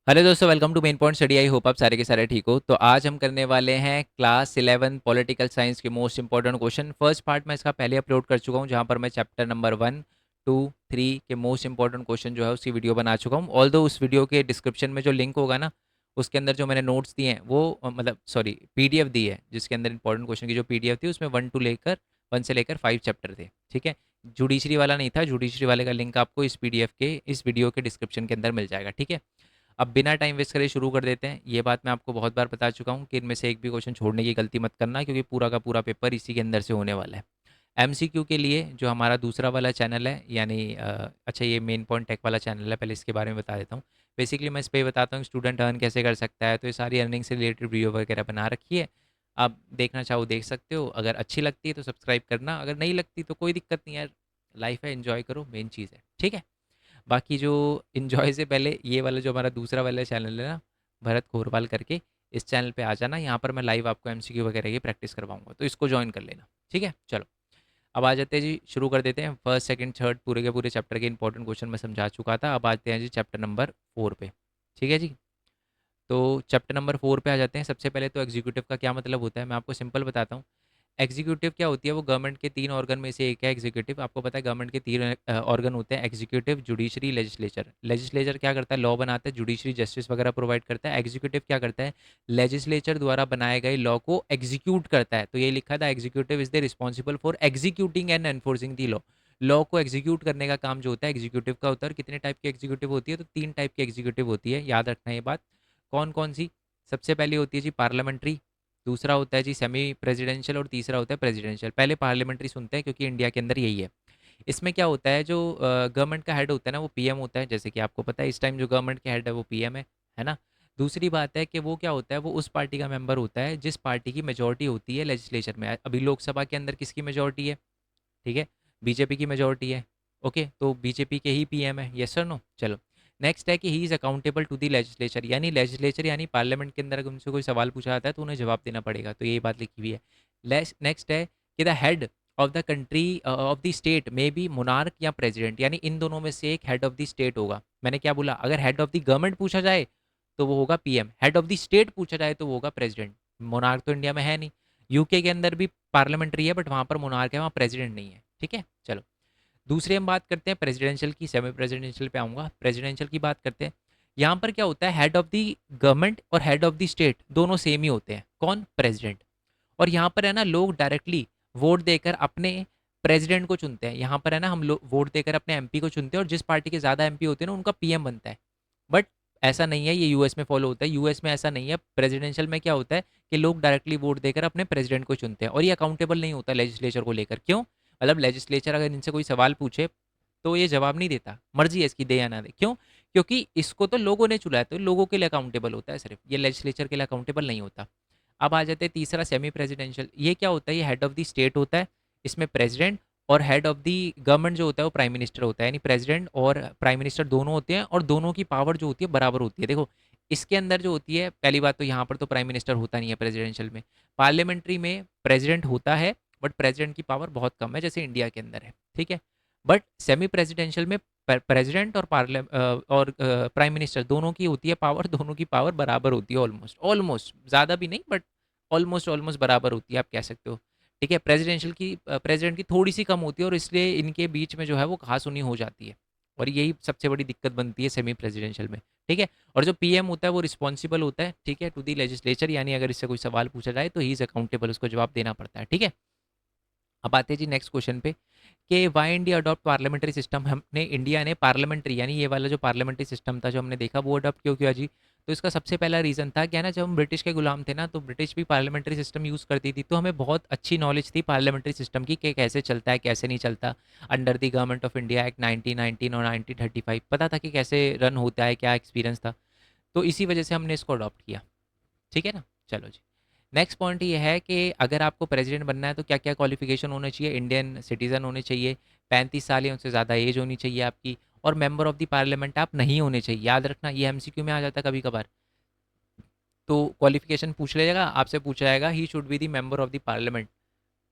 Hello दोस्तों, welcome to main point study. I hope आप सारे के सारे ठीक हो। तो आज हम करने वाले हैं क्लास 11 पॉलिटिकल साइंस के most important question. First part मैं इसका पहले अपलोड कर चुका हूँ, जहाँ पर मैं चैप्टर नंबर 1, 2, 3 के मोस्ट इंपॉर्टेंट क्वेश्चन जो है उसकी वीडियो बना चुका हूँ। ऑल दो उस वीडियो के डिस्क्रिप्शन में जो लिंक होगा ना, उसके अंदर जो मैंने नोट्स दिए हैं वो मतलब सॉरी पीडीएफ दी है, जिसके अंदर इंपॉर्टेंट क्वेश्चन की जो पीडीएफ थी उसमें 1 से लेकर 5 चैप्टर थे। ठीक है, जुडिशरी वाला नहीं था। जुडिशरी वाले का लिंक आपको इस पीडीएफ के इस वीडियो के डिस्क्रिप्शन के अंदर मिल जाएगा। ठीक है, अब बिना टाइम वेस्ट करे शुरू कर देते हैं। ये बात मैं आपको बहुत बार बता चुका हूँ कि इनमें से एक भी क्वेश्चन छोड़ने की गलती मत करना, क्योंकि पूरा का पूरा पेपर इसी के अंदर से होने वाला है। एमसीक्यू के लिए जो हमारा दूसरा वाला चैनल है, यानी अच्छा ये मेन पॉइंट टेक वाला चैनल है, पहले इसके बारे में बता देता हूँ। बेसिकली मैं इस पर ही बताता हूँ स्टूडेंट अर्न कैसे कर सकता है। तो ये सारी अर्निंग से रिलेटेड वीडियो वगैरह बना रखी है। आप देखना चाहो देख सकते हो। अगर अच्छी लगती है तो सब्सक्राइब करना, अगर नहीं लगती तो कोई दिक्कत नहीं यार। लाइफ है, एंजॉय करो, मेन चीज़ है। ठीक है, बाकी जो इन्जॉय से पहले ये वाला जो हमारा दूसरा वाला चैनल है ना, भरत कोरवाल करके, इस चैनल पे आ जाना। यहाँ पर मैं लाइव आपको एमसीक्यू वगैरह की प्रैक्टिस करवाऊंगा, तो इसको ज्वाइन कर लेना। ठीक है, चलो अब आ जाते हैं जी, शुरू कर देते हैं। फर्स्ट सेकंड थर्ड पूरे के पूरे चैप्टर के इंपॉर्टेंट क्वेश्चन मैं समझा चुका था। अब आते हैं जी चैप्टर नंबर 4 पे। ठीक है जी, तो चैप्टर नंबर 4 पे आ जाते हैं। सबसे पहले तो एग्जीक्यूटिव का क्या मतलब होता है, मैं आपको सिंपल बताता हूँ। एग्जीक्यूटिव क्या होती है, वो गवर्नमेंट के 3 ऑर्गन में से एक है एग्जीक्यूटिव। आपको पता है गवर्नमेंट के 3 ऑर्गन होते हैं, एग्जीक्यूटिव, जुडिशरी, लेजिस्लेचर। लेजिस्लेचर क्या करता है, लॉ बनाता है। जुडिशरी जस्टिस वगैरह प्रोवाइड करता है। एग्जीक्यूटिव क्या करता है, लेजिस्लेचर द्वारा बनाए गए लॉ को एग्जीक्यूट करता है। तो ये लिखा था, executive is the responsible for executing and enforcing the law. Law को एग्जीक्यूट करने का काम जो होता है एग्जीक्यूटिव का होता है। और कितने टाइप की एग्जीक्यूटिव होती है, तो 3 टाइप की एग्जीक्यूटिव होती है, याद रखना ये बात। कौन कौन सी, सबसे पहली होती है जी पार्लियामेंट्री, दूसरा होता है जी सेमी प्रेसिडेंशियल, और तीसरा होता है प्रेसिडेंशियल। पहले पार्लियामेंट्री सुनते हैं, क्योंकि इंडिया के अंदर यही है। इसमें क्या होता है, जो गवर्नमेंट का हेड होता है ना, वो पीएम होता है। जैसे कि आपको पता है इस टाइम जो गवर्नमेंट के हेड है वो पीएम है ना। दूसरी बात है कि वो क्या होता है, वो उस पार्टी का मेंबर होता है जिस पार्टी की मेजोरिटी होती है लेजिस्लेचर में। अभी लोकसभा के अंदर किसकी मेजोरिटी है, ठीक है, बीजेपी की मेजोरिटी है। ओके, तो बीजेपी के ही पीएम है, यस और नो। चलो, नेक्स्ट है कि he is accountable to the legislature, यानी लेजिस्लेचर यानी पार्लियामेंट के अंदर अगर उनसे कोई सवाल पूछा जाता है तो उन्हें जवाब देना पड़ेगा। तो यही बात लिखी हुई है। नेक्स्ट है कि the head of the country of the state में बी मोनार्क या प्रेसिडेंट, यानी इन दोनों में से एक हेड ऑफ द स्टेट होगा। मैंने क्या बोला, अगर हेड ऑफ द गवर्नमेंट पूछा जाए तो वो होगा PM, head of the state पूछा जाए तो वो होगा प्रेसिडेंट। मोनार्क तो इंडिया में है नहीं। यूके के अंदर भी पार्लियामेंट्री है, बट वहाँ पर मोनार्क है, वहाँ प्रेसिडेंट नहीं है। ठीक है, चलो दूसरी हम बात करते हैं प्रेसिडेंशियल की। सेमी प्रेसिडेंशियल पे आऊँगा, प्रेसिडेंशियल की बात करते हैं। यहाँ पर क्या होता है, हेड ऑफ द गवर्नमेंट और हेड ऑफ द स्टेट दोनों सेम ही होते हैं। कौन, प्रेसिडेंट। और यहाँ पर है ना, लोग डायरेक्टली वोट देकर अपने प्रेसिडेंट को चुनते हैं। यहाँ पर है ना, हम लोग वोट देकर अपने एमपी को चुनते हैं, और जिस पार्टी के ज़्यादा एमपी होते हैं ना उनका पीएम बनता है। बट ऐसा नहीं है, ये यूएस में फॉलो होता है। यूएस में ऐसा नहीं है। प्रेसिडेंशियल में क्या होता है कि लोग डायरेक्टली वोट देकर अपने प्रेसिडेंट को चुनते हैं, और ये अकाउंटेबल नहीं होता लेजिस्लेचर को लेकर। क्यों, मतलब लेजिस्लेचर अगर इनसे कोई सवाल पूछे तो ये जवाब नहीं देता, मर्जी है इसकी दे या ना दे। क्यों, क्योंकि इसको तो लोगों ने चुना है, तो लोगों के लिए अकाउंटेबल होता है सिर्फ, ये लेजिस्लेचर के लिए अकाउंटेबल नहीं होता। अब आ जाते हैं तीसरा, सेमी प्रेसिडेंशियल। ये क्या होता है, ये हेड ऑफ द स्टेट होता है। इसमें प्रेसिडेंट और हेड ऑफ द गवर्नमेंट जो होता है वो प्राइम मिनिस्टर होता है, यानी प्रेसिडेंट और प्राइम मिनिस्टर दोनों होते हैं, और दोनों की पावर जो होती है बराबर होती है। देखो, इसके अंदर जो होती है, पहली बात तो यहाँ पर तो प्राइम मिनिस्टर होता नहीं है प्रेसिडेंशियल में। पार्लियामेंट्री में प्रेसिडेंट होता है, बट प्रेसिडेंट की पावर बहुत कम है, जैसे इंडिया के अंदर है। ठीक है, बट सेमी प्रेसिडेंशियल में प्रेसिडेंट और प्राइम मिनिस्टर दोनों की होती है पावर, दोनों की पावर बराबर होती है, ऑलमोस्ट ऑलमोस्ट, ज़्यादा भी नहीं बट ऑलमोस्ट ऑलमोस्ट बराबर होती है, आप कह सकते हो। ठीक है, प्रेसिडेंशियल की प्रेसिडेंट की थोड़ी सी कम होती है, और इसलिए इनके बीच में जो है वो कहासुनी हो जाती है, और यही सबसे बड़ी दिक्कत बनती है सेमी प्रेसिडेंशियल में। ठीक है, और जो पीएम होता है वो रिस्पॉन्सिबल होता है, ठीक है, टू दी लेजिस्लेचर, यानी अगर इससे कोई सवाल पूछा जाए तो ही इज अकाउंटेबल, उसको जवाब देना पड़ता है। ठीक है, अब आते हैं जी नेक्स्ट क्वेश्चन पे कि why India adopt parliamentary system. हमने इंडिया ने पार्लियामेंट्री, यानी ये वाला जो पार्लियामेंट्री सिस्टम था जो हमने देखा, वो अडॉप्ट क्यों किया जी। तो इसका सबसे पहला रीज़न था क्या ना, जब हम ब्रिटिश के गुलाम थे ना, तो ब्रिटिश भी पार्लियामेंट्री सिस्टम यूज़ करती थी, तो हमें बहुत अच्छी नॉलेज थी पार्लियामेंट्री सिस्टम की कि कैसे चलता है कैसे नहीं चलता। Under the government of India act 1919 और 1935 पता था कि कैसे रन होता है, क्या एक्सपीरियंस था। तो इसी वजह से हमने इसको अडॉप्ट किया। ठीक है ना, चलो जी। नेक्स्ट पॉइंट ये है कि अगर आपको प्रेसिडेंट बनना है तो क्या क्या क्वालिफिकेशन होना चाहिए, इंडियन सिटीजन होने चाहिए, 35 साल या उससे ज़्यादा एज होनी चाहिए आपकी, और मेंबर ऑफ द पार्लियामेंट आप नहीं होने चाहिए। याद रखना, ये एमसीक्यू में आ जाता है कभी कभार। तो क्वालिफिकेशन पूछ लेगा आपसे, पूछा जाएगा he should be the member of the parliament.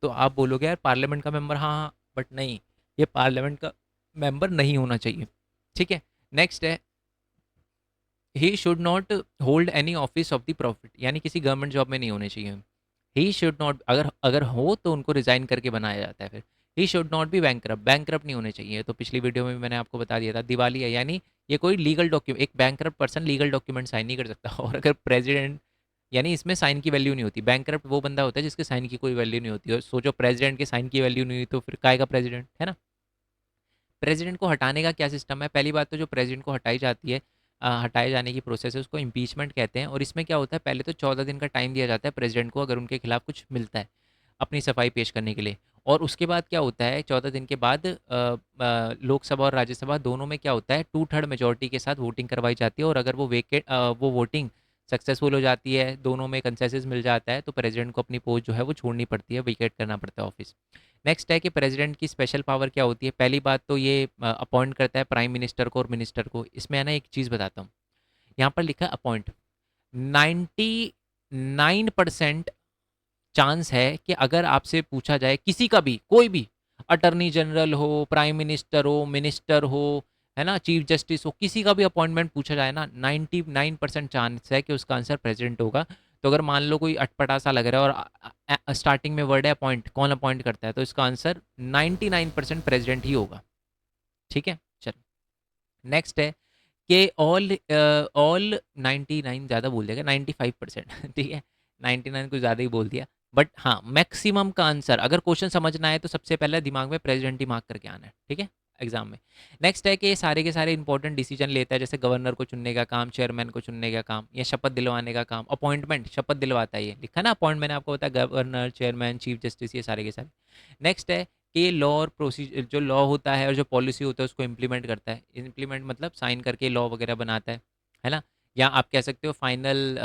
तो आप बोलोगे यार पार्लियामेंट का मेंबर, हाँ हाँ, बट नहीं, ये पार्लियामेंट का मेंबर नहीं होना चाहिए। ठीक है, नेक्स्ट है he should not hold any office of the profit, यानी किसी गवर्नमेंट जॉब में नहीं होने चाहिए। ही शुड नॉट, अगर अगर हो तो उनको रिजाइन करके बनाया जाता है फिर। He should not be bankrupt, bankrupt नहीं होने चाहिए। तो पिछली वीडियो में भी मैंने आपको बता दिया था, दिवाली है यानी ये कोई लीगल डॉक्यूमेंट, एक bankrupt person legal document sign नहीं कर सकता। और अगर प्रेसिडेंट, यानी इसमें साइन की वैल्यू नहीं होती। बैंकरप्ट वो बंदा होता है जिसके साइन की कोई वैल्यू नहीं होती। और सोचो प्रेसिडेंट के साइन की वैल्यू नहीं हुई तो फिर काय का प्रेसिडेंट, है ना। प्रेसिडेंट को हटाने का क्या सिस्टम है? पहली बात तो जो प्रेसिडेंट को हटाई जाती है, हटाए जाने की प्रोसेस है, उसको इम्पीचमेंट कहते हैं। और इसमें क्या होता है, पहले तो 14 दिन का टाइम दिया जाता है प्रेसिडेंट को, अगर उनके खिलाफ कुछ मिलता है अपनी सफाई पेश करने के लिए। और उसके बाद क्या होता है, 14 दिन के बाद लोकसभा और राज्यसभा दोनों में क्या होता है, 2/3 मेजोरिटी के साथ वोटिंग करवाई जाती है। और अगर वो वोटिंग सक्सेसफुल हो जाती है, दोनों में कंसेंसस मिल जाता है, तो प्रेसिडेंट को अपनी पोस्ट जो है वो छोड़नी पड़ती है, विकेट करना पड़ता है ऑफिस। नेक्स्ट है कि प्रेसिडेंट की स्पेशल पावर क्या होती है। पहली बात तो ये अपॉइंट करता है प्राइम मिनिस्टर को और मिनिस्टर को। इसमें है ना, एक चीज़ बताता हूँ, यहाँ पर लिखा है अपॉइंट। 99% चांस है कि अगर आपसे पूछा जाए किसी का भी, कोई भी, अटर्नी जनरल हो, प्राइम मिनिस्टर हो, है ना, चीफ जस्टिस हो, किसी का भी अपॉइंटमेंट पूछा जाए ना, 99% चांस है कि उसका आंसर प्रेसिडेंट होगा। तो अगर मान लो कोई अटपटा सा लग रहा है और स्टार्टिंग में वर्ड है अपॉइंट, कौन अपॉइंट करता है, तो इसका आंसर 99% प्रेसिडेंट ही होगा। ठीक है, चलो। नेक्स्ट है कि ऑल 99 ज़्यादा बोल दिया, 95%। ठीक है, 99 कुछ ज़्यादा ही बोल दिया। बट हाँ, मैक्सिमम का आंसर अगर क्वेश्चन समझना है तो सबसे पहले दिमाग में प्रेसिडेंट ही मार्क करके आना है। ठीक है, एग्जाम में। नेक्स्ट है कि सारे के सारे इंपॉर्टेंट डिसीजन लेता है, जैसे गवर्नर को चुनने का काम, चेयरमैन को चुनने का काम, या शपथ दिलवाने का काम। अपॉइंटमेंट शपथ दिलवाता है, ये लिखा ना अपॉइंट, मैंने आपको बताया गवर्नर, चेयरमैन, चीफ जस्टिस, ये सारे के सारे। नेक्स्ट है कि ये लॉ और प्रोसीजर, जो लॉ होता है और जो पॉलिसी होता है उसको इम्प्लीमेंट करता है। इम्प्लीमेंट मतलब साइन करके लॉ वगैरह बनाता है ना। या आप कह सकते हो फाइनल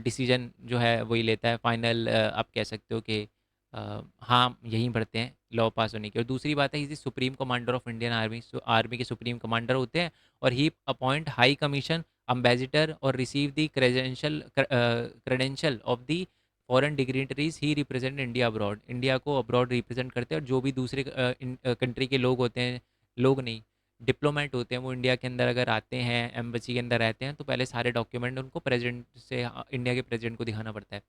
डिसीजन जो है वही लेता है, फाइनल आप कह सकते हो कि हाँ यहीं बढ़ते हैं लॉ पास होने की। और दूसरी बात है, is supreme commander of Indian army, army के सुप्रीम कमांडर होते हैं। और ही अपॉइंट हाई कमीशन, अम्बेसिडर, और receive the credential of the foreign dignitaries he represent India abroad, India को अब्रॉड रिप्रेजेंट करते हैं। और जो भी दूसरे कंट्री के लोग होते हैं, लोग नहीं, डिप्लोमेट होते हैं, वो इंडिया के अंदर अगर आते हैं, एम्बेसी के अंदर रहते हैं, तो पहले सारे डॉक्यूमेंट उनको प्रेसिडेंट से, इंडिया के प्रेसिडेंट को दिखाना पड़ता है।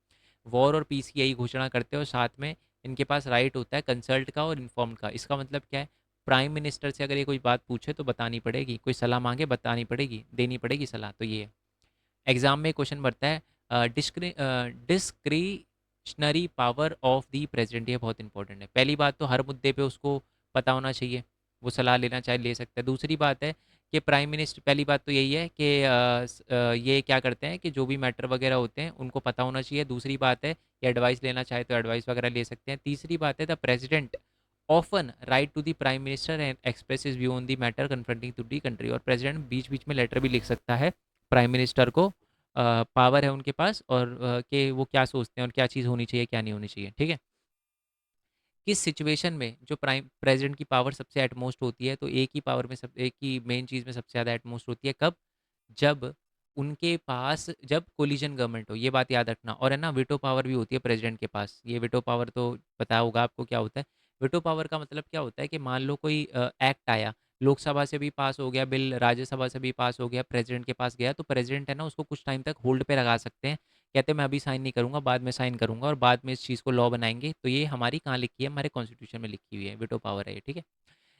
वॉर और पीस की यही घोषणा करते हैं। और साथ में इनके पास राइट होता है कंसल्ट का और इन्फॉर्म का। इसका मतलब क्या है, प्राइम मिनिस्टर से अगर ये कोई बात पूछे तो बतानी पड़ेगी, कोई सलाह मांगे बतानी पड़ेगी, देनी पड़ेगी सलाह, तो ये है। एग्जाम में क्वेश्चन बढ़ता है, discretionary power of the president, ये बहुत इंपॉर्टेंट है। पहली बात तो हर मुद्दे पे उसको पता होना चाहिए, वो सलाह लेना चाहे ले सकता है। दूसरी बात है कि प्राइम मिनिस्टर, पहली बात तो यही है कि ये क्या करते हैं कि जो भी मैटर वगैरह होते हैं उनको पता होना चाहिए। दूसरी बात है कि एडवाइस लेना चाहे तो एडवाइस वगैरह ले सकते हैं। तीसरी बात है, the president often write to the prime minister and express view on the matter confronting to the country. और प्रेसिडेंट बीच बीच में लेटर भी लिख सकता है प्राइम मिनिस्टर को, पावर है उनके पास, और कि वो क्या सोचते हैं और क्या चीज़ होनी चाहिए क्या नहीं होनी चाहिए। ठीक है, किस सिचुएशन में जो प्राइम प्रेसिडेंट की पावर सबसे एटमोस्ट होती है, तो एक ही पावर में सब, एक ही मेन चीज़ में सबसे ज़्यादा एटमोस्ट होती है, कब? जब उनके पास, जब कोलिजन गवर्नमेंट हो, ये बात याद रखना। और है ना, वीटो पावर भी होती है प्रेसिडेंट के पास। ये वीटो पावर तो पता होगा आपको क्या होता है। वीटो पावर का मतलब क्या होता है कि मान लो कोई एक्ट आया, लोकसभा से भी पास हो गया बिल, राज्यसभा से भी पास हो गया, प्रेसिडेंट के पास गया, तो प्रेसिडेंट है ना उसको कुछ टाइम तक होल्ड पे लगा सकते हैं। कहते हैं मैं अभी साइन नहीं करूंगा, बाद में साइन करूंगा, और बाद में इस चीज़ को लॉ बनाएंगे। तो ये हमारी कहाँ लिखी है, हमारे कॉन्स्टिट्यूशन में लिखी हुई है, वीटो पावर है ये। ठीक है,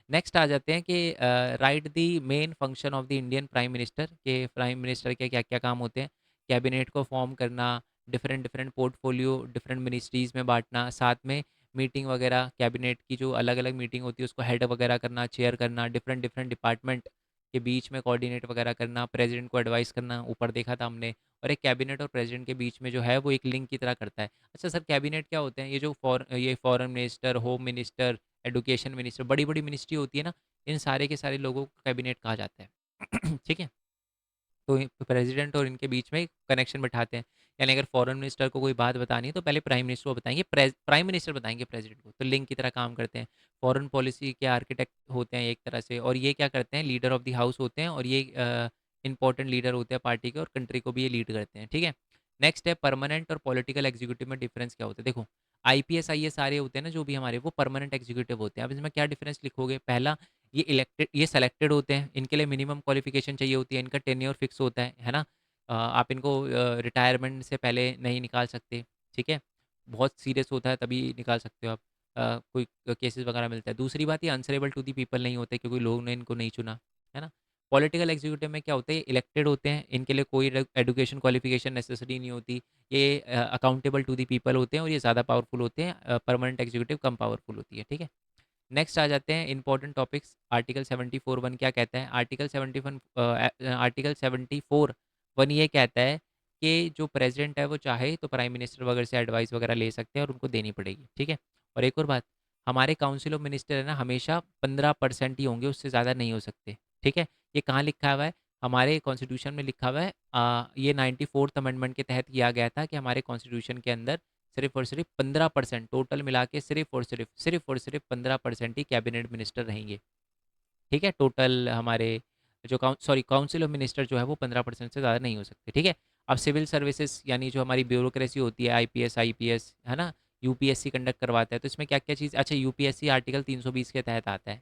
नेक्स्ट आ जाते हैं कि right the main function of the Indian prime minister, के प्राइम मिनिस्टर के क्या क्या काम होते हैं। कैबिनेट को फॉर्म करना, different different portfolio different ministries में बांटना, साथ में मीटिंग वगैरह, कैबिनेट की जो अलग अलग मीटिंग होती है उसको हेड वगैरह करना, चेयर करना, डिफरेंट डिफरेंट डिपार्टमेंट के बीच में कोऑर्डिनेट वगैरह करना, प्रेसिडेंट को एडवाइस करना, ऊपर देखा था हमने। और एक कैबिनेट और प्रेसिडेंट के बीच में जो है वो एक लिंक की तरह करता है। अच्छा सर, कैबिनेट क्या होते हैं? ये जो ये foreign minister, home minister, education minister, बड़ी बड़ी मिनिस्ट्री होती है ना, इन सारे के सारे लोगों को कैबिनेट कहा जाता है। ठीक है, तो प्रेसिडेंट और इनके बीच में कनेक्शन बिठाते हैं। यानी अगर फॉरेन मिनिस्टर को कोई बात बतानी है तो पहले प्राइम मिनिस्टर को बताएंगे, प्राइम मिनिस्टर बताएंगे प्रेसिडेंट को, तो लिंक की तरह काम करते हैं। फॉरेन पॉलिसी के आर्किटेक्ट होते हैं एक तरह से, और ये क्या करते हैं, लीडर ऑफ द हाउस होते हैं, और ये इंपॉर्टेंट लीडर होते हैं पार्टी के, और कंट्री को भी ये लीड करते हैं। ठीक है, नेक्स्ट है परमानेंट और पॉलिटिकल एग्जीक्यूटिव में डिफरेंस क्या होता है। देखो, आईपीएस आईएएस सारे होते हैं ना जो भी हमारे, वो परमानेंट एग्जीक्यूटिव होते हैं। अब इसमें क्या डिफरेंस लिखोगे, पहला, ये इलेक्टेड, ये सेलेक्टेड होते हैं, इनके लिए मिनिमम क्वालिफिकेशन चाहिए होती है, इनका टेन्योर फिक्स होता है ना। आप इनको रिटायरमेंट से पहले नहीं निकाल सकते, ठीक है? बहुत सीरियस होता है तभी निकाल सकते हो आप। कोई केसेस वगैरह मिलता है। दूसरी बात, ये आंसरेबल टू दी पीपल नहीं होते क्योंकि लोगों ने इनको नहीं चुना, है ना? पॉलिटिकल एग्जीक्यूटिव में क्या होते हैं, इलेक्टेड होते हैं, इनके लिए कोई एजुकेशन क्वालिफिकेशन नेसेसरी नहीं होती। ये अकाउंटेबल टू दी पीपल होते हैं और ये ज़्यादा पावरफुल होते हैं। परमानेंट एग्जीक्यूटिव कम पावरफुल होती है, ठीक है? नेक्स्ट आ जाते हैं इंपॉर्टेंट टॉपिक्स। आर्टिकल 74(1) क्या कहता है? आर्टिकल 74(1) ये कहता है कि जो प्रेसिडेंट है वो चाहे तो प्राइम मिनिस्टर वगैरह से एडवाइस वगैरह ले सकते हैं और उनको देनी पड़ेगी, ठीक है? और एक और बात, हमारे काउंसिल ऑफ मिनिस्टर है ना, हमेशा 15% ही होंगे, उससे ज़्यादा नहीं हो सकते, ठीक है? ये कहाँ लिखा हुआ है? हमारे कॉन्स्टिट्यूशन में लिखा हुआ है। ये 94th अमेंडमेंट के तहत किया गया था कि हमारे कॉन्स्टिट्यूशन के अंदर सिर्फ और सिर्फ 15%, टोटल मिला के सिर्फ और सिर्फ 15% ही कैबिनेट मिनिस्टर रहेंगे, ठीक है? टोटल हमारे जो काउंसिल ऑफ मिनिस्टर जो है वो 15% से ज़्यादा नहीं हो सकते, ठीक है? अब सिविल सर्विसेज यानी जो हमारी ब्यूरोक्रेसी होती है, आईपीएस आईपीएस, है ना, यूपीएससी कंडक्ट करवाता है, तो इसमें क्या क्या चीज़, अच्छा, यूपीएससी आर्टिकल 320 के तहत आता है,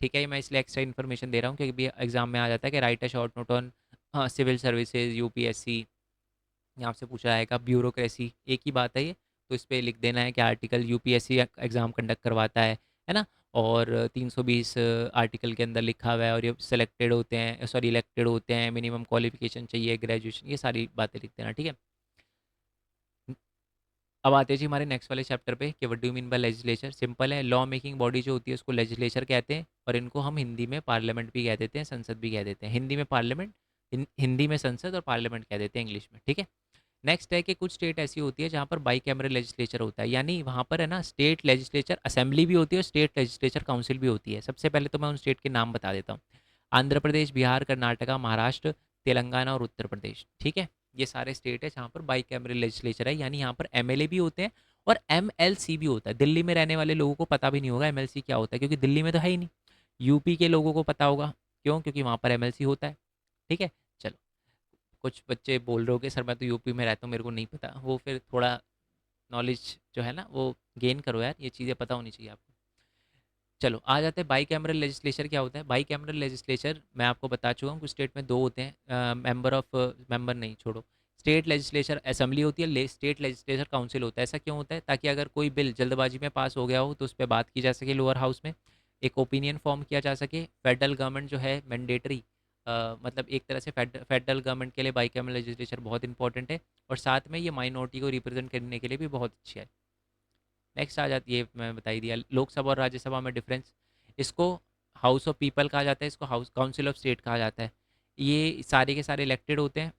ठीक है? ये मैं इसलिए एक्स्ट्रा इन्फॉर्मेशन दे रहा हूँ क्योंकि एग्जाम में आ जाता है कि write a short note on civil services UPSC. यहाँ से पूछा जाएगा ब्यूरोक्रेसी, एक ही बात है ये, तो इस पे लिख देना है कि आर्टिकल यूपीएससी एग्ज़ाम कंडक्ट करवाता है ना? और 320 आर्टिकल के अंदर लिखा हुआ है, और ये सेलेक्टेड होते हैं, सॉरी इलेक्टेड होते हैं, मिनिमम क्वालिफिकेशन चाहिए ग्रेजुएशन, ये सारी बातें लिख देना, ठीक है? अब आते हैं जी हमारे नेक्स्ट वाले चैप्टर पे कि what do you mean by legislature. Simple है, लॉ मेकिंग बॉडी जो होती है उसको लेजिस्लेचर कहते हैं, और इनको हम हिंदी में पार्लियामेंट भी कह देते हैं, संसद भी कह देते हैं। हिंदी में पार्लियामेंट, हिंदी में संसद, और पार्लियामेंट कह देते हैं इंग्लिश में, ठीक है? नेक्स्ट है कि कुछ स्टेट ऐसी होती है जहाँ पर बाई कैमरल लेजिस्लेचर होता है, यानी वहाँ पर है ना स्टेट लेजिस्लेचर असेंबली भी होती है और स्टेट लेजिस्लेचर काउंसिल भी होती है। सबसे पहले तो मैं उन स्टेट के नाम बता देता हूँ। आंध्र प्रदेश, बिहार, कर्नाटका, महाराष्ट्र, तेलंगाना और उत्तर प्रदेश, ठीक है? ये सारे स्टेट है जहाँ पर बाई कैमरल लेजिस्लेचर है, यानी यहाँ पर एमएलए भी होते हैं और एमएलसी भी होता है। दिल्ली में रहने वाले लोगों को पता भी नहीं होगा एमएलसी क्या होता है, क्योंकि दिल्ली में तो है ही नहीं। यूपी के लोगों को पता होगा, क्यों? क्योंकि वहाँ पर एमएलसी होता है, ठीक है? चलो, कुछ बच्चे बोल रहे हो कि सर मैं तो यूपी में रहता हूँ, मेरे को नहीं पता, वो फिर थोड़ा नॉलेज जो है ना वो गेन करो यार, ये चीज़ें पता होनी चाहिए आपको। चलो आ जाते हैं बाई कैमरल लेजिस्लेचर क्या होता है। बाई कैमरल लेजिस्लेचर मैं आपको बता चुका हूँ, कुछ स्टेट में दो होते हैं, मेंबर नहीं, छोड़ो। स्टेट लेजिस्लेचर असेंबली होती है, स्टेट लेजिस्लेचर काउंसिल होता है। ऐसा क्यों होता है? ताकि अगर कोई बिल जल्दबाजी में पास हो गया हो तो उस पर बात की जा सके लोअर हाउस में, एक ओपिनियन फॉर्म किया जा सके। फेडरल गवर्नमेंट जो है मैंडेटरी, मतलब एक तरह से फेडरल गवर्नमेंट के लिए बाई कैमरल लेजिस्लेचर बहुत इंपॉर्टेंट है, और साथ में ये माइनॉरिटी को रिप्रेजेंट करने के लिए भी बहुत अच्छी है। नेक्स्ट आ जाती है, मैं बता ही दिया, लोकसभा और राज्यसभा में डिफरेंस। इसको हाउस ऑफ पीपल कहा जाता है, इसको हाउस काउंसिल ऑफ स्टेट कहा जाता है। ये सारे के सारे इलेक्टेड होते हैं,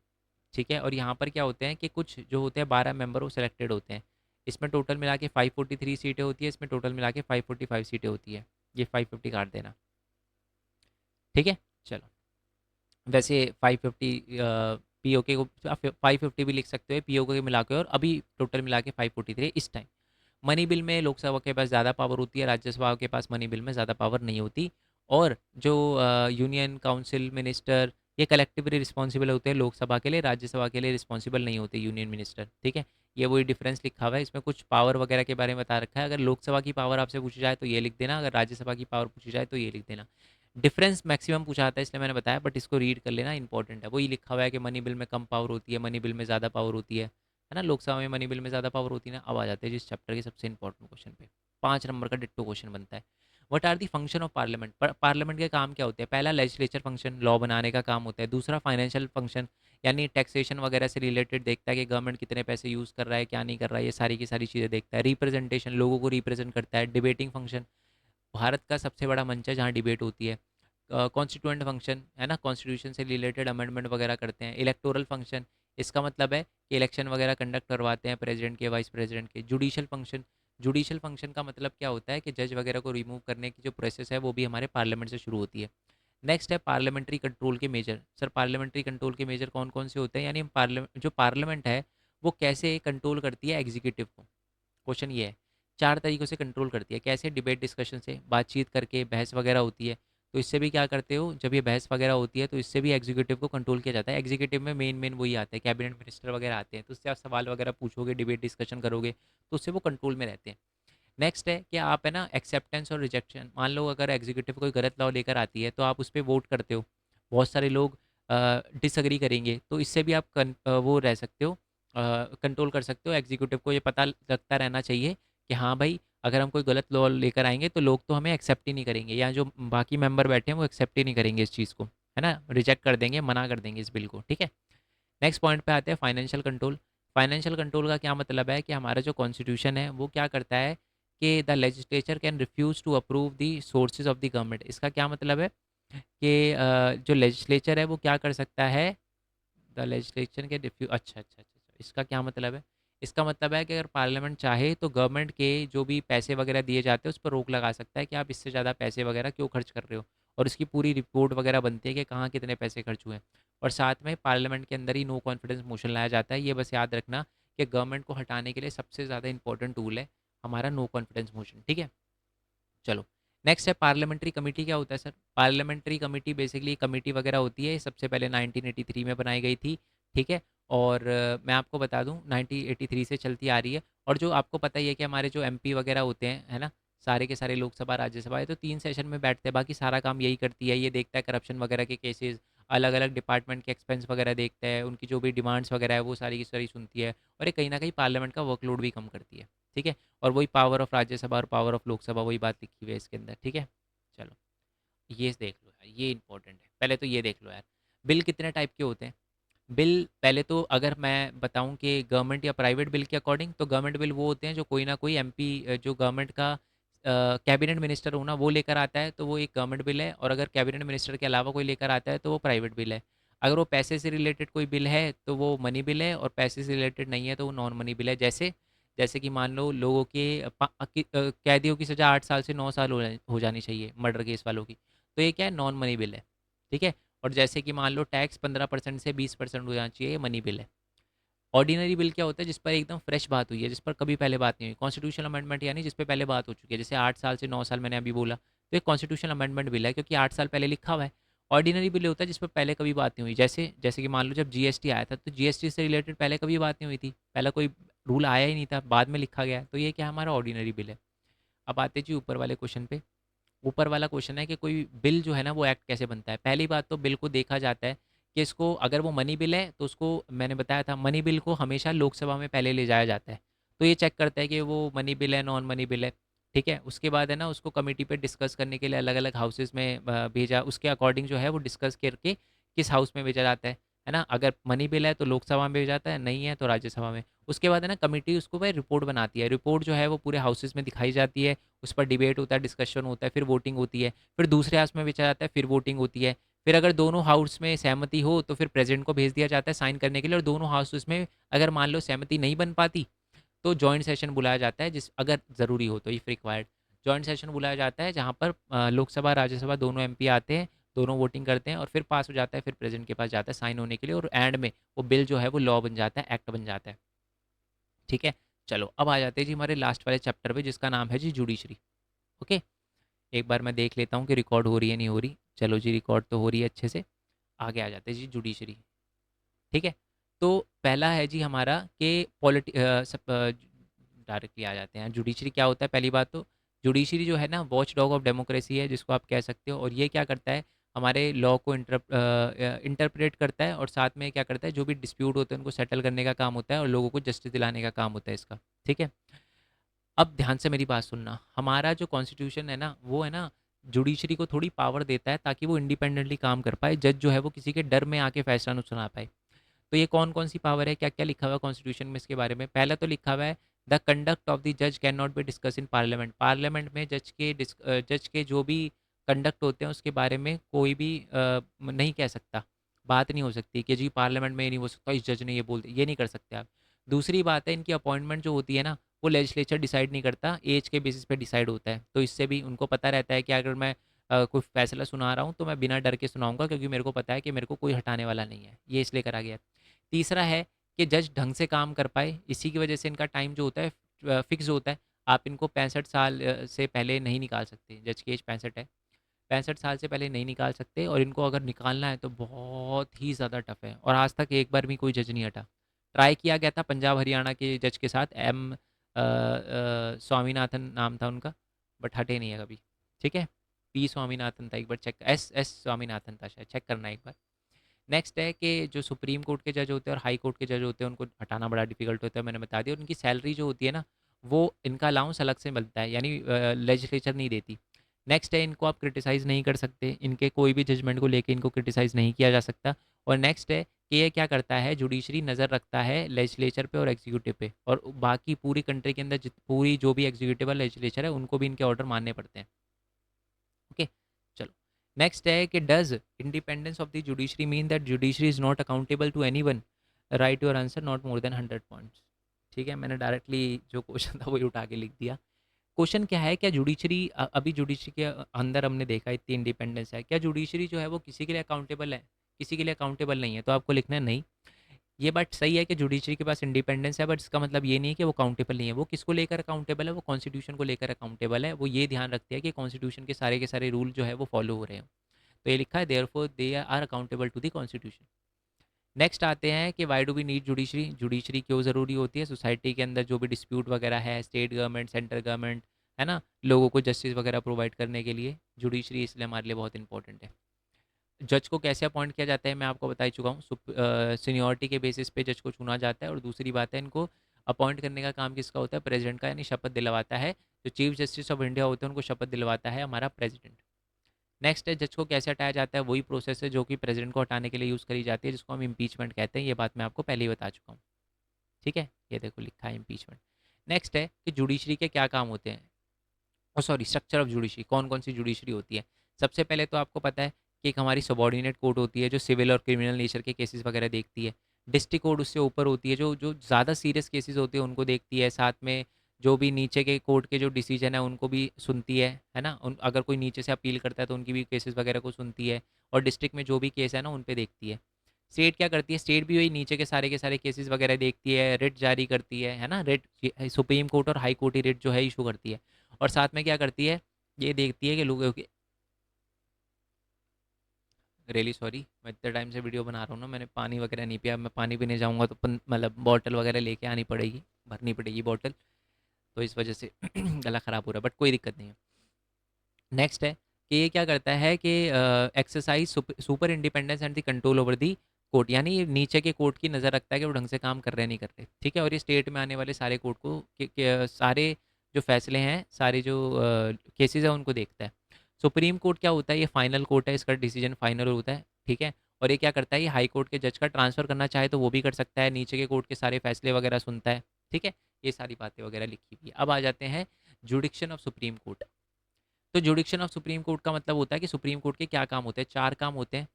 ठीक है? और यहाँ पर क्या होते हैं कि कुछ जो होते हैं 12 मेंबर वो सिलेक्टेड होते हैं। इसमें टोटल मिला के 543 सीटें होती है, इसमें टोटल मिला के 545 सीटें होती है। ये 550 काट देना, ठीक है? चलो, वैसे 550 पीओके को आप 550 भी लिख सकते हो पीओके के मिला के, और अभी टोटल मिला के 543 इस टाइम। मनी बिल में लोकसभा के पास ज़्यादा पावर होती है, राज्यसभा के पास मनी बिल में ज़्यादा पावर नहीं होती। और जो यूनियन काउंसिल मिनिस्टर, ये कलेक्टिवली रिस्पॉन्सिबल होते हैं लोकसभा के लिए, राज्यसभा के लिए रिस्पॉन्सिबल नहीं होते यूनियन मिनिस्टर, ठीक है? ये वही डिफरेंस लिखा हुआ है, इसमें कुछ पावर वगैरह के बारे में बता रखा है। अगर लोकसभा की पावर आपसे पूछी जाए तो ये लिख देना, अगर राज्यसभा की पावर पूछी जाए तो ये लिख देना। डिफरेंस मैक्सिमम पूछा आता है इसलिए मैंने बताया, बट इसको रीड कर लेना, इंपॉर्टेंट है। वही लिखा हुआ है कि मनी बिल में कम पावर होती है, मनी बिल में ज़्यादा पावर होती है ना? लोकसभा में मनी बिल में ज़्यादा पावर होती है ना। अब आ जाते हैं जिस चैप्टर के सबसे इंपॉर्टेंट क्वेश्चन पे, 5 नंबर का डिट्टो क्वेश्चन बनता है। What are the function of parliament? Parliament के काम क्या होते हैं? पहला लेजिस्लेचर फंक्शन, लॉ बनाने का काम होता है। दूसरा फाइनेंशियल फंक्शन, यानी टैक्सेशन वगैरह से रिलेटेड देखता है कि गवर्नमेंट कितने पैसे यूज़ कर रहा है, क्या नहीं कर रहा है, ये सारी की सारी चीज़ें देखता है। रिप्रेजेंटेशन, लोगों को रिप्रेजेंट करता है। डिबेटिंग फंक्शन, भारत का सबसे बड़ा मंच है जहाँ डिबेट होती है। कॉन्स्टिट्यूएंट फंक्शन है ना, कॉन्स्टिट्यूशन से रिलेटेड अमेंडमेंट वगैरह करते हैं। इलेक्टोरल फंक्शन, इसका मतलब है कि इलेक्शन वगैरह कंडक्ट करवाते हैं प्रेसिडेंट के, वाइस प्रेसिडेंट के। जुडिशियल फंक्शन, जुडिशियल फंक्शन का मतलब क्या होता है कि जज वगैरह को रिमूव करने की जो प्रोसेस है वो भी हमारे पार्लियामेंट से शुरू होती है। नेक्स्ट है पार्लियामेंट्री कंट्रोल के मेजर। सर पार्लियामेंट्री कंट्रोल के मेजर कौन कौन से होते हैं, यानी पार्लियामेंट, जो पार्लियामेंट है वो कैसे कंट्रोल करती है एग्जीक्यूटिव को? क्वेश्चन ये है। 4 तरीकों से कंट्रोल करती है। कैसे? डिबेट डिस्कशन से, बातचीत करके, बहस वगैरह होती है। तो इससे भी क्या करते हो, जब ये बहस वगैरह होती है तो इससे भी एग्जीक्यूटिव को कंट्रोल किया जाता है। एग्जीक्यूटिव में मेन मेन वही आते हैं, कैबिनेट मिनिस्टर वगैरह आते हैं, तो उससे आप सवाल वगैरह पूछोगे, डिबेट डिस्कशन करोगे, तो उससे वो कंट्रोल में रहते हैं। नेक्स्ट है कि आप है ना एक्सेप्टेंस और रिजेक्शन, मान लो अगर एग्जीक्यूटिव कोई गलत लॉ लेकर आती है तो आप उस पर वोट करते हो। बहुत सारे लोग डिसएग्री करेंगे, तो इससे भी आप वो रह सकते हो, कंट्रोल कर सकते हो। एग्जीक्यूटिव को ये पता लगता रहना चाहिए कि हाँ भाई, अगर हम कोई गलत लॉ लेकर आएंगे तो लोग तो हमें एक्सेप्ट ही नहीं करेंगे, या जो बाकी मेंबर बैठे हैं वो एक्सेप्ट ही नहीं करेंगे इस चीज़ को, है ना, रिजेक्ट कर देंगे, मना कर देंगे इस बिल को, ठीक है। नेक्स्ट पॉइंट पे आते हैं, फाइनेंशियल कंट्रोल। फाइनेंशियल कंट्रोल का क्या मतलब है कि हमारा जो कॉन्स्टिट्यूशन है वो क्या करता है कि the legislature can refuse to approve the sources of the government. इसका क्या मतलब है कि जो लेजिस्लेचर है वो क्या कर सकता है, द लेजिस्लेचर के रिफ्यू, अच्छा, इसका क्या मतलब है? इसका मतलब है कि अगर पार्लियामेंट चाहे तो गवर्नमेंट के जो भी पैसे वगैरह दिए जाते हैं उस पर रोक लगा सकता है कि आप इससे ज़्यादा पैसे वगैरह क्यों खर्च कर रहे हो, और इसकी पूरी रिपोर्ट वगैरह बनती है कि कहाँ कितने पैसे खर्च हुए हैं। और साथ में पार्लियामेंट के अंदर ही नो कॉन्फिडेंस मोशन लाया जाता है। ये बस याद रखना कि गवर्नमेंट को हटाने के लिए सबसे ज़्यादा इंपॉर्टेंट टूल है हमारा नो कॉन्फिडेंस मोशन, ठीक है। चलो, नेक्स्ट है पार्लियामेंट्री कमेटी। क्या होता है sir? Parliamentary committee basically committee वगैरह होती है, सबसे पहले 1983 में बनाई गई थी, ठीक है। और मैं आपको बता दूं 1983 से चलती आ रही है। और जो आपको पता ही है कि हमारे जो एमपी वगैरह होते हैं, है ना, सारे के सारे लोकसभा राज्यसभा है, तो 3 सेशन में बैठते हैं, बाकी सारा काम यही करती है। ये देखता है करप्शन वगैरह के केसेस, अलग अलग डिपार्टमेंट के एक्सपेंस वगैरह देखता है, उनकी जो भी डिमांड्स वगैरह है वो सारी की सारी सुनती है, और ये कहीं ना कहीं पार्लियामेंट का वर्कलोड भी कम करती है, ठीक है। और वही पावर ऑफ राज्यसभा और पावर ऑफ लोकसभा, वही बात लिखी हुई है इसके अंदर, ठीक है। चलो, ये देख लो यार, ये इंपॉर्टेंट है, पहले तो ये देख लो यार। बिल कितने टाइप के होते हैं? बिल पहले तो अगर मैं बताऊं कि गवर्नमेंट या प्राइवेट बिल के अकॉर्डिंग, तो गवर्नमेंट बिल वो होते हैं जो कोई ना कोई एमपी, जो गवर्नमेंट का कैबिनेट मिनिस्टर हो ना, वो लेकर आता है तो वो एक गवर्नमेंट बिल है, और अगर कैबिनेट मिनिस्टर के अलावा कोई लेकर आता है तो वो प्राइवेट बिल है। अगर वो पैसे से रिलेटेड कोई बिल है तो वो मनी बिल है, और पैसे से रिलेटेड नहीं है तो वो नॉन मनी बिल है। जैसे जैसे कि मान लो लोगों के कैदियों की सज़ा 8 साल से 9 साल हो जानी चाहिए, मर्डर केस वालों की, तो ये क्या है, नॉन मनी बिल है, ठीक है। और जैसे कि मान लो टैक्स 15% से 20% हो जाना चाहिए, ये मनी बिल है। ऑर्डिनरी बिल क्या होता है? जिस पर एकदम फ्रेश बात हुई है, जिस पर कभी पहले बात नहीं हुई, कॉन्स्टिट्यूशनल अमेंडमेंट, यानी जिस पे पहले बात हो चुकी है, जैसे 8 साल से 9 साल मैंने अभी बोला, तो एक कॉन्स्टिट्यूशनल अमेंडमेंट बिल है क्योंकि 8 साल पहले लिखा हुआ है। ऑर्डिनरी बिल होता है जिस पर पहले कभी बात नहीं हुई, जैसे जैसे कि मान लो जब जीएसटी आया था तो जीएसटी से रिलेटेड पहले कभी बात नहीं हुई थी, पहले कोई रूल आया ही नहीं था, बाद में लिखा गया, तो ये क्या हमारा ऑर्डिनरी बिल है। अब आते जी ऊपर वाले क्वेश्चन पे। ऊपर वाला क्वेश्चन है कि कोई बिल जो है ना वो एक्ट कैसे बनता है। पहली बात तो बिल को देखा जाता है कि इसको, अगर वो मनी बिल है तो उसको, मैंने बताया था मनी बिल को हमेशा लोकसभा में पहले ले जाया जाता है, तो ये चेक करता है कि वो मनी बिल है, नॉन मनी बिल है, ठीक है। उसके बाद है ना उसको कमेटी पे डिस्कस करने के लिए अलग अलग हाउसेज में भेजा, उसके अकॉर्डिंग जो है वो डिस्कस करके किस हाउस में भेजा जाता है ना। अगर मनी बिल है तो लोकसभा में भेजा जाता है, नहीं है तो राज्यसभा में। उसके बाद है ना कमेटी उसको भाई रिपोर्ट बनाती है, रिपोर्ट जो है वो पूरे हाउसेज में दिखाई जाती है, उस पर डिबेट होता है, डिस्कशन होता है, फिर वोटिंग होती है, फिर दूसरे हाउस में भेजा जाता है, फिर वोटिंग होती है। फिर अगर दोनों हाउस में सहमति हो तो फिर प्रेसिडेंट को भेज दिया जाता है साइन करने के लिए, और दोनों हाउसेस में अगर मान लो सहमति नहीं बन पाती तो जॉइंट सेशन बुलाया जाता है, जिस अगर ज़रूरी हो तो, इफ़ रिक्वायर्ड जॉइंट सेशन बुलाया जाता है, जहाँ पर लोकसभा राज्यसभा दोनों एमपी आते हैं, दोनों वोटिंग करते हैं और फिर पास हो जाता है, फिर प्रेसिडेंट के पास जाता है साइन होने के लिए, और एंड में वो बिल जो है वो लॉ बन जाता है, एक्ट बन जाता है, ठीक है। चलो, अब आ जाते हैं जी हमारे लास्ट वाले चैप्टर पे जिसका नाम है जी जुडिशरी। ओके, एक बार मैं देख लेता हूँ कि रिकॉर्ड हो रही है नहीं हो रही। चलो जी, रिकॉर्ड तो हो रही है अच्छे से। आगे आ जाते हैं जी जुडिशरी, ठीक है। तो पहला है जी हमारा कि पॉलिटी डायरेक्टली आ जाते हैं। जुडिशरी क्या होता है? पहली बात तो जुडिशरी जो है ना वॉच डॉग ऑफ डेमोक्रेसी है, जिसको आप कह सकते हो, और ये क्या करता है, हमारे लॉ को इंटरप्रेट करता है, और साथ में क्या करता है, जो भी डिस्प्यूट होते हैं उनको सेटल करने का काम होता है, और लोगों को जस्टिस दिलाने का काम होता है इसका, ठीक है। अब ध्यान से मेरी बात सुनना, हमारा जो कॉन्स्टिट्यूशन है ना वो है ना जुडिशरी को थोड़ी पावर देता है ताकि वो इंडिपेंडेंटली काम कर पाए, जज जो है वो किसी के डर में आके फैसला ना सुना पाए। तो ये कौन कौन सी पावर है, क्या क्या लिखा हुआ है कॉन्स्टिट्यूशन में इसके बारे में? पहला तो लिखा हुआ है, द कंडक्ट ऑफ द जज can not be discuss in parliament. Parliament में जज के जो भी कंडक्ट होते हैं उसके बारे में कोई भी नहीं कह सकता, बात नहीं हो सकती कि जी पार्लियामेंट में ये नहीं हो सकता, इस जज ने ये बोल दिया, ये नहीं कर सकते आप। दूसरी बात है, इनकी अपॉइंटमेंट जो होती है ना वो लेजिस्लेचर डिसाइड नहीं करता, एज के बेसिस पे डिसाइड होता है, तो इससे भी उनको पता रहता है कि अगर मैं कोई फैसला सुना रहा हूँ तो मैं बिना डर के सुनाऊंगा, क्योंकि मेरे को पता है कि मेरे को कोई हटाने वाला नहीं है, ये इसलिए करा गया है। तीसरा है कि जज ढंग से काम कर पाए, इसी की वजह से इनका टाइम जो होता है फिक्स होता है। आप इनको 65 साल से पहले नहीं निकाल सकते, जज की एज 65 है, 65 साल से पहले नहीं निकाल सकते, और इनको अगर निकालना है तो बहुत ही ज़्यादा टफ है, और आज तक एक बार भी कोई जज नहीं हटा। ट्राई किया गया था पंजाब हरियाणा के जज के साथ, स्वामीनाथन नाम था उनका, बट हटे नहीं है कभी, ठीक है। पी स्वामीनाथन था, एक बार चेक, एस एस स्वामीनाथन था शायद, चेक करना एक बार। नेक्स्ट है कि जो सुप्रीम कोर्ट के जज होते हैं और हाई कोर्ट के जज होते हैं उनको हटाना बड़ा डिफिकल्ट होता है, मैंने बता दिया। और उनकी सैलरी जो होती है ना, वो इनका अलाउंस अलग से मिलता है, यानी लेजिस्लेचर नहीं देती। नेक्स्ट है, इनको आप क्रिटिसाइज़ नहीं कर सकते, इनके कोई भी जजमेंट को लेके इनको क्रिटिसाइज़ नहीं किया जा सकता। और नेक्स्ट है कि ये क्या करता है, जुडिशरी नज़र रखता है लेजिस्लेचर पे और एग्जीक्यूटिव पे, और बाकी पूरी कंट्री के अंदर पूरी जो भी एग्जीक्यूटिव और लेजिस्लेचर है उनको भी इनके ऑर्डर मानने पड़ते हैं। ओके, चलो। नेक्स्ट है कि does independence of the judiciary mean that judiciary is not accountable to anyone? Write your answer not more than 100 points. ठीक है, मैंने डायरेक्टली जो क्वेश्चन था वही उठा के लिख दिया। क्वेश्चन क्या है, क्या जुडिशरी अभी जुडिशरी के अंदर हमने देखा इतनी इंडिपेंडेंस है, क्या जुडिशरी जो है वो किसी के लिए अकाउंटेबल है? किसी के लिए अकाउंटेबल नहीं है, तो आपको लिखना है नहीं। ये बात सही है कि जुडिशरी के पास इंडिपेंडेंस है, बट इसका मतलब ये नहीं है कि वो अकाउंटेबल नहीं है। वो किसको लेकर अकाउंटेबल है? वो कॉन्स्टिट्यूशन को लेकर अकाउंटेबल है। वो ये ध्यान रखती है कि कॉन्स्टिट्यूशन के सारे रूल जो है वो फॉलो हो रहे हैं। तो ये लिखा है therefore they are accountable to the constitution. Next आते हैं कि why do we need judiciary? Judiciary क्यों ज़रूरी होती है? सोसाइटी के अंदर जो भी डिस्प्यूट वगैरह है, स्टेट गवर्नमेंट, सेंट्रल गवर्नमेंट, है ना, लोगों को जस्टिस वगैरह प्रोवाइड करने के लिए जुडिशरी इसलिए हमारे लिए बहुत इंपॉर्टेंट है। जज को कैसे अपॉइंट किया जाता है मैं आपको बता ही चुका हूँ। सीनियरिटी के बेसिस पे जज को चुना जाता है। और दूसरी बात है, इनको अपॉइंट करने का काम किसका होता है? प्रेसिडेंट का, यानी शपथ दिलवाता है। जो चीफ जस्टिस ऑफ इंडिया होते हैं उनको शपथ दिलवाता है हमारा प्रेसिडेंट। नेक्स्ट है, जज को कैसे हटाया जाता है? वही प्रोसेस है जो कि प्रेसिडेंट को हटाने के लिए यूज़ करी जाती है, जिसको हम इम्पीचमेंट कहते हैं। ये बात मैं आपको पहले ही बता चुका हूँ। ठीक है, ये देखो लिखा है इम्पीचमेंट। नेक्स्ट है कि जुडिशरी के क्या काम होते हैं, और सॉरी, स्ट्रक्चर ऑफ जुडिशरी, कौन कौन सी जुडिशरी होती है। सबसे पहले तो आपको पता है कि एक हमारी सबॉर्डिनेट कोर्ट होती है जो सिविल और क्रिमिनल नेचर के केसेस वगैरह देखती है। डिस्ट्रिक्ट कोर्ट उससे ऊपर होती है जो जो ज़्यादा सीरियस केसेस होते हैं उनको देखती है। साथ में जो भी नीचे के कोर्ट के जो डिसीजन है उनको भी सुनती है ना। अगर कोई नीचे से अपील करता है तो उनकी भी केसेस वगैरह को सुनती है। और डिस्ट्रिक्ट में जो भी केस है ना उन पे देखती है। स्टेट क्या करती है? स्टेट भी वही नीचे के सारे केसेस वगैरह देखती है, रिट जारी करती है ना। रिट सुप्रीम कोर्ट और हाई कोर्ट ही रिट जो है इशू करती है। और साथ में क्या करती है, ये देखती है कि लोगों के, रियली सॉरी, मैं इतने टाइम से वीडियो बना रहा हूँ ना, मैंने पानी वगैरह नहीं पिया। मैं पानी पीने जाऊँगा तो मतलब बॉटल वगैरह लेके आनी पड़ेगी, भरनी पड़ेगी बॉटल। तो इस वजह से गला ख़राब हो रहा है, बट कोई दिक्कत नहीं है। नेक्स्ट है कि ये क्या करता है कि exercise super independence and the control over the court, यानी ये नीचे के कोर्ट की नज़र रखता है कि वो ढंग से काम कर रहे हैं नहीं कर रहे। ठीक है, और ये स्टेट में आने वाले सारे कोर्ट को सारे जो फैसले हैं, सारे जो केसेस हैं उनको देखता है। सुप्रीम कोर्ट क्या होता है? ये फाइनल कोर्ट है, इसका डिसीजन फाइनल होता है। ठीक है, और ये क्या करता है? ये हाई कोर्ट के जज का ट्रांसफ़र करना चाहे तो वो भी कर सकता है, नीचे के कोर्ट के सारे फैसले वगैरह सुनता है। ठीक है, ये सारी बातें वगैरह लिखी हुई है। अब आ जाते हैं जुडिक्शन ऑफ सुप्रीम कोर्ट। तो जुडिक्शन ऑफ सुप्रीम कोर्ट का मतलब होता है कि सुप्रीम कोर्ट के क्या काम होते हैं? चार काम होते हैं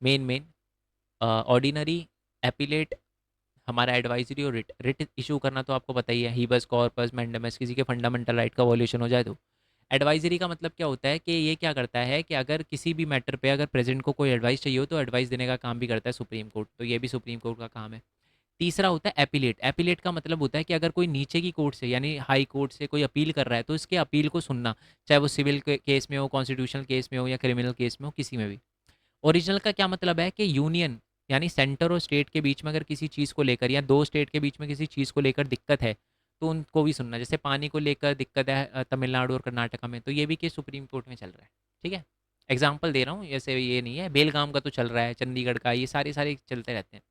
मेन मेन। ऑर्डिनरी, एपीलेट, हमारा एडवाइजरी और रिट। रिट इशू करना तो आपको पता ही है, हीबस कॉर्पस मैंडेमस, किसी के फंडामेंटल राइट का वॉल्यूशन हो जाए तो। एडवाइजरी का मतलब क्या होता है कि ये क्या करता है कि अगर किसी भी मैटर पे अगर प्रेसिडेंट को कोई एडवाइस चाहिए हो तो एडवाइस देने का काम भी करता है सुप्रीम कोर्ट। तो ये भी सुप्रीम कोर्ट का काम है। तीसरा होता है एपीलेट। एपीलेट का मतलब होता है कि अगर कोई नीचे की कोर्ट से यानी हाई कोर्ट से कोई अपील कर रहा है तो इसके अपील को सुनना, चाहे वो सिविल केस में हो, कॉन्स्टिट्यूशनल केस में हो, या क्रिमिनल केस में हो, किसी में भी। ओरिजिनल का क्या मतलब है कि यूनियन, यानी सेंटर और स्टेट के बीच में अगर किसी चीज़ को लेकर, या दो स्टेट के बीच में किसी चीज़ को लेकर दिक्कत है तो उनको भी सुनना। जैसे पानी को लेकर दिक्कत है तमिलनाडु और कर्नाटका में, तो ये भी केस सुप्रीम कोर्ट में चल रहा है। ठीक है, एग्जाम्पल दे रहा हूँ, ऐसे ये नहीं है। बेलगाम का तो चल रहा है, चंडीगढ़ का, ये सारे सारे चलते रहते हैं।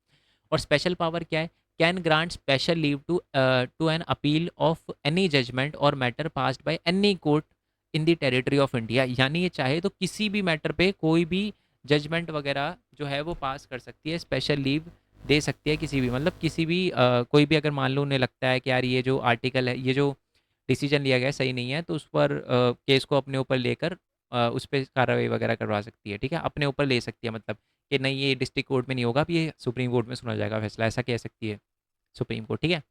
और स्पेशल पावर क्या है? Can grant special leave to an appeal of any judgement or matter passed by any court in the territory of India. यानी ये चाहे तो किसी भी मैटर पे कोई भी जजमेंट वगैरह जो है वो पास कर सकती है, स्पेशल लीव दे सकती है किसी भी, मतलब किसी भी कोई भी अगर मान लो उन्हें लगता है कि यार ये जो आर्टिकल है, ये जो डिसीजन लिया गया है सही नहीं है, तो उस पर केस को अपने ऊपर लेकर उस पर कार्रवाई वगैरह करवा सकती है। ठीक है, अपने ऊपर ले सकती है, मतलब कि नहीं ये डिस्ट्रिक्ट कोर्ट में नहीं होगा, अब ये सुप्रीम कोर्ट में सुना जाएगा फैसला, ऐसा कह सकती है सुप्रीम कोर्ट। ठीक है,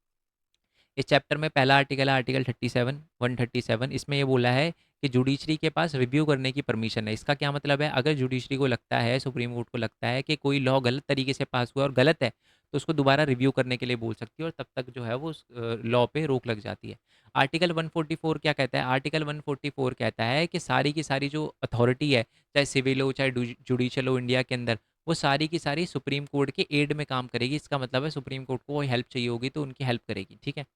इस चैप्टर में पहला आर्टिकल है आर्टिकल 37 137। इसमें ये बोला है कि जुडिशरी के पास रिव्यू करने की परमिशन है। इसका क्या मतलब है? अगर जुडिशरी को लगता है, सुप्रीम कोर्ट को लगता है कि कोई लॉ गलत तरीके से पास हुआ और गलत है, तो उसको दोबारा रिव्यू करने के लिए बोल सकती है, और तब तक जो है वो उस लॉ पे रोक लग जाती है। आर्टिकल 144 क्या कहता है? आर्टिकल 144 कहता है कि सारी की सारी जो अथॉरिटी है, चाहे सिविल हो चाहे जुडिशियल हो इंडिया के अंदर, वो सारी की सारी सुप्रीम कोर्ट के एड में काम करेगी। इसका मतलब है सुप्रीम कोर्ट को कोई हेल्प चाहिए होगी तो उनकी हेल्प करेगी। ठीक है,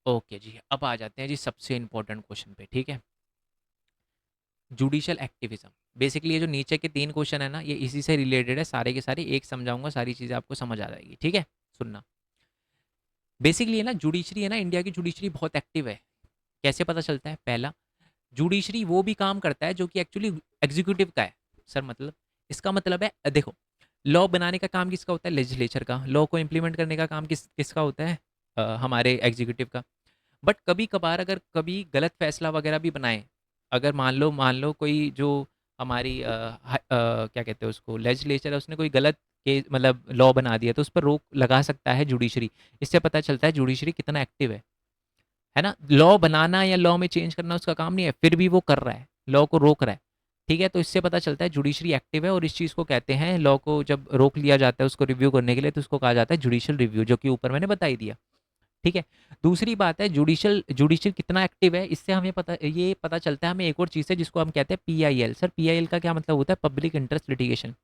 ओके जी, अब आ जाते हैं जी सबसे इम्पोर्टेंट क्वेश्चन पे। ठीक है, जुडिशियल एक्टिविज्म। बेसिकली ये जो नीचे के 3 क्वेश्चन है ना, ये इसी से रिलेटेड है, सारे के सारे एक समझाऊँगा, सारी चीज़ें आपको समझ आ जाएगी, ठीक है? सुनना। बेसिकली है ना, जुडिशरी है ना, इंडिया की जुडिशरी बहुत एक्टिव है। कैसे पता चलता है? पहला, जुडिशरी वो भी काम करता है जो कि एक्चुअली एग्जीक्यूटिव का है। सर मतलब, इसका मतलब है देखो, लॉ बनाने का काम किसका होता है? लेजिस्लेचर का। लॉ को इम्प्लीमेंट करने का काम किसका होता है? हमारे एग्जीक्यूटिव का। बट कभी कभार अगर कभी गलत फैसला वगैरह भी बनाए, अगर मान लो कोई जो हमारी क्या कहते हैं उसको, लेजिस्लेचर है, उसने कोई गलत के मतलब लॉ बना दिया, तो उस पर रोक लगा सकता है जुडिशरी। इससे पता चलता है जुडिशरी कितना एक्टिव है ना? लॉ बनाना या लॉ में चेंज करना उसका काम नहीं है, फिर भी वो कर रहा है, लॉ को रोक रहा है। ठीक है, तो इससे पता चलता है जुडिशरी एक्टिव है, और इस चीज़ को कहते हैं, लॉ को जब रोक लिया जाता है उसको रिव्यू करने के लिए, तो उसको कहा जाता है जुडिशियल रिव्यू, जो कि ऊपर मैंने बता ही दिया। ठीक है। दूसरी बात है, जुडिशियल जुडिशियल कितना एक्टिव है, इससे हमें ये पता चलता है हमें एक और चीज़ है जिसको हम कहते हैं पीआईएल। सर पीआईएल का क्या मतलब होता है? Public interest litigation.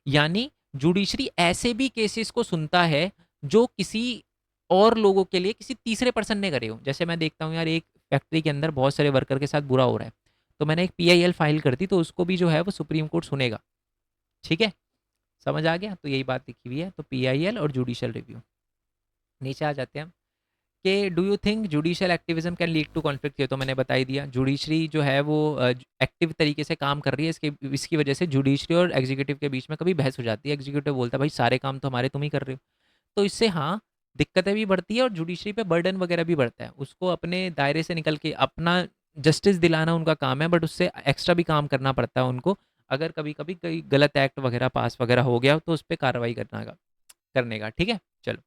यानी जुडिशरी ऐसे भी केसेस को सुनता है जो किसी और लोगों के लिए किसी तीसरे पर्सन ने करे हो। जैसे मैं देखता हूँ यार, एक फैक्ट्री के अंदर बहुत सारे वर्कर के साथ बुरा हो रहा है, तो मैंने एक पीआईएल फाइल कर दी, तो उसको भी जो है वो सुप्रीम कोर्ट सुनेगा। ठीक है, समझ आ गया? तो यही बात लिखी हुई है, तो पीआईएल और जुडिशियल रिव्यू। नीचे आ जाते हैं हम, कि do you think judicial activism can lead to conflict? ये तो मैंने बता ही दिया। जुडिशरी जो है वो एक्टिव तरीके से काम कर रही है, इसकी वजह से जुडिशरी और एग्जीक्यूटिव के बीच में कभी बहस हो जाती है। एग्जीक्यूटिव बोलता है भाई सारे काम तो हमारे तुम ही कर रहे हो, तो इससे हाँ, दिक्कतें भी बढ़ती है और जुडिशरी पे बर्डन वगैरह भी बढ़ता है। उसको अपने दायरे से निकल के अपना जस्टिस दिलाना उनका काम है, बट उससे एक्स्ट्रा भी काम करना पड़ता है उनको। अगर कभी कभी कोई गलत एक्ट वगैरह पास वगैरह हो गया तो उस पर कार्रवाई करने का। ठीक है, चलो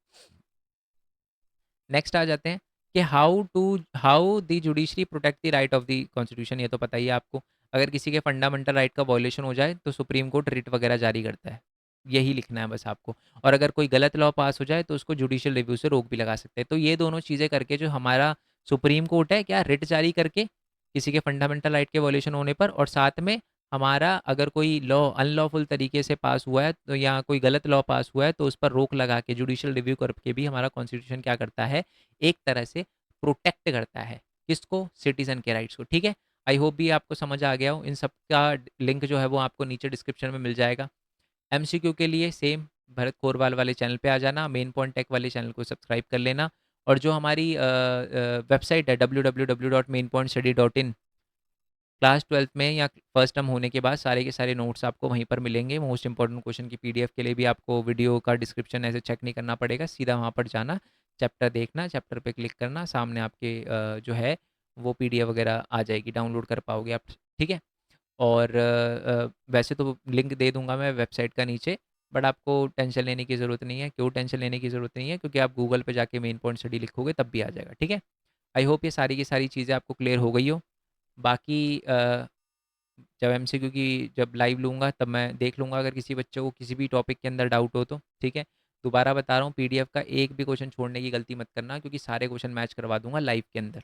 नेक्स्ट आ जाते हैं, कि how the judiciary protect the right of the constitution. ये तो पता ही है आपको। अगर किसी के फंडामेंटल राइट का वॉयलेशन हो जाए तो सुप्रीम कोर्ट रिट वगैरह जारी करता है। यही लिखना है बस आपको। और अगर कोई गलत लॉ पास हो जाए तो उसको जुडिशियल रिव्यू से रोक भी लगा सकते हैं। तो ये दोनों चीज़ें करके जो हमारा सुप्रीम कोर्ट है, क्या रिट जारी करके किसी के फंडामेंटल राइट के वॉयलेशन होने पर, और साथ में हमारा अगर कोई लॉ अनलॉफुल तरीके से पास हुआ है तो, या कोई गलत लॉ पास हुआ है, तो उस पर रोक लगा के जुडिशियल रिव्यू करके भी हमारा कॉन्स्टिट्यूशन क्या करता है, एक तरह से प्रोटेक्ट करता है। किसको? सिटीजन के राइट्स को। ठीक है, आई होप भी आपको समझ आ गया हो। इन सब का लिंक जो है वो आपको नीचे डिस्क्रिप्शन में मिल जाएगा। एमसीक्यू के लिए सेम भरत कोरवाल वाले चैनल पे आ जाना, मेन पॉइंट टेक वाले चैनल को सब्सक्राइब कर लेना, और जो हमारी वेबसाइट है www.mainpointstudy.in, क्लास 12th में या फर्स्ट टर्म होने के बाद सारे के सारे नोट्स आपको वहीं पर मिलेंगे। मोस्ट इंपॉर्टेंट क्वेश्चन की पीडीएफ के लिए भी आपको वीडियो का डिस्क्रिप्शन ऐसे चेक नहीं करना पड़ेगा, सीधा वहाँ पर जाना, चैप्टर देखना, चैप्टर पे क्लिक करना, सामने आपके जो है वो पीडीएफ वगैरह आ जाएगी, डाउनलोड कर पाओगे आप। ठीक है, और वैसे तो लिंक दे दूंगा मैं वेबसाइट का नीचे, बट आपको टेंशन लेने की ज़रूरत नहीं है। क्यों टेंशन लेने की ज़रूरत नहीं है? क्योंकि आप गूगल पे जाके मेन पॉइंट स्टडी लिखोगे तब भी आ जाएगा। ठीक है, आई होप ये सारी की सारी चीज़ें आपको क्लियर हो गई हो। बाकी जब एमसीक्यू की जब लाइव लूँगा तब मैं देख लूँगा, अगर किसी बच्चे को किसी भी टॉपिक के अंदर डाउट हो तो। ठीक है, दोबारा बता रहा हूँ, पीडीएफ का एक भी क्वेश्चन छोड़ने की गलती मत करना, क्योंकि सारे क्वेश्चन मैच करवा दूंगा लाइव के अंदर।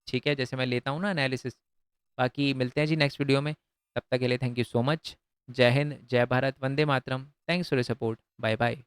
ठीक है, जैसे मैं लेता हूँ ना एनालिसिस। बाकी मिलते हैं जी नेक्स्ट वीडियो में, तब तक के लिए थैंक यू सो मच। जय हिंद, जय भारत, वंदे मातरम। Thanks for your support, bye bye.